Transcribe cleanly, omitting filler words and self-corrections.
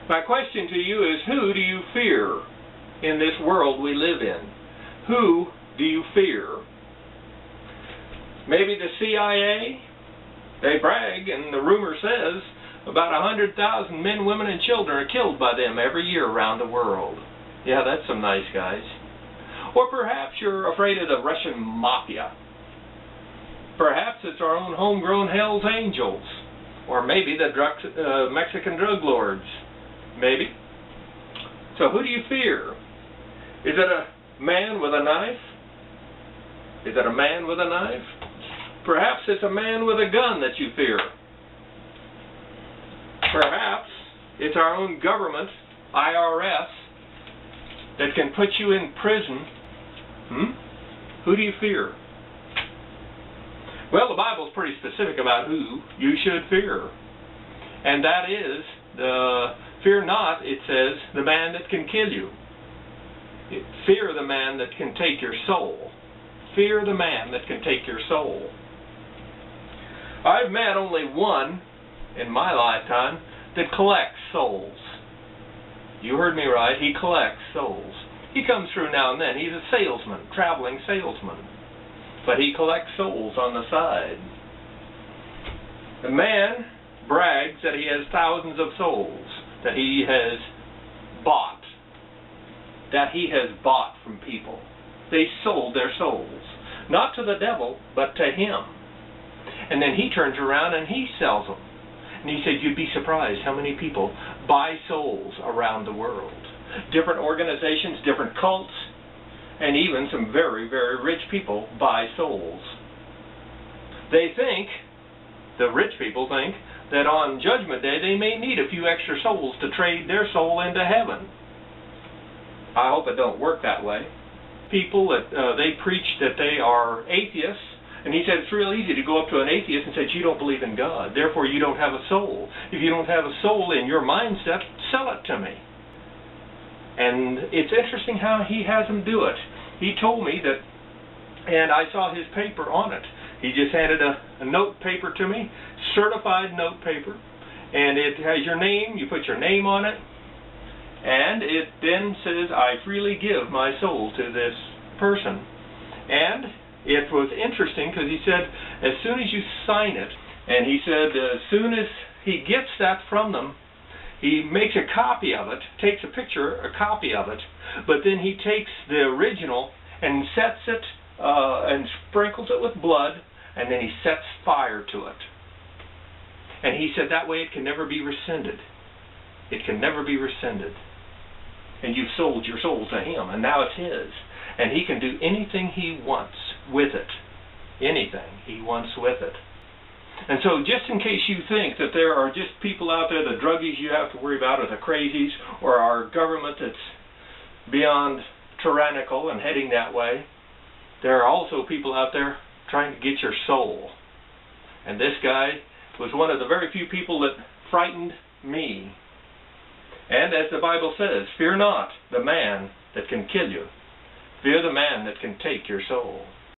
My question to you is, who do you fear in this world we live in? Who do you fear? Maybe the CIA? They brag, and the rumor says about 100,000 men, women, and children are killed by them every year around the world. Yeah, that's some nice guys. Or perhaps you're afraid of the Russian Mafia. Perhaps it's our own homegrown Hell's Angels. Or maybe the Mexican drug lords. Maybe. So who do you fear? Is it a man with a knife? Is it a man with a knife? Perhaps it's a man with a gun that you fear. Perhaps it's our own government, IRS, that can put you in prison. Who do you fear? Well, the Bible's pretty specific about who you should fear. And that is, fear not, it says, the man that can kill you. Fear the man that can take your soul. Fear the man that can take your soul. I've met only one in my lifetime that collects souls. You heard me right, he collects souls. He comes through now and then. He's a salesman, traveling salesman. But he collects souls on the side. The man brags that he has thousands of souls that he has bought. That he has bought from people. They sold their souls. Not to the devil, but to him. And then he turns around and he sells them. And he said, you'd be surprised how many people buy souls around the world. Different organizations, different cults, and even some very, very rich people buy souls. They think, the rich people think, that on Judgment Day they may need a few extra souls to trade their soul into heaven. I hope it don't work that way. People that they preach that they are atheists, and he said it's real easy to go up to an atheist and say, you don't believe in God, therefore you don't have a soul. If you don't have a soul in your mindset, sell it to me. And it's interesting how he has them do it. He told me that, and I saw his paper on it. He just handed a note paper to me, certified note paper, and it has your name, you put your name on it, and it then says, I freely give my soul to this person. And it was interesting because he said, as soon as you sign it, and he said as soon as he gets that from them, he makes a copy of it, takes a picture, a copy of it, but then he takes the original and sets it and sprinkles it with blood, and then he sets fire to it. And he said that way it can never be rescinded. It can never be rescinded. And you've sold your soul to him, and now it's his. And he can do anything he wants with it. Anything he wants with it. And so just in case you think that there are just people out there, the druggies you have to worry about, or the crazies, or our government that's beyond tyrannical and heading that way, there are also people out there trying to get your soul. And this guy was one of the very few people that frightened me. And as the Bible says, fear not the man that can kill you. Fear the man that can take your soul.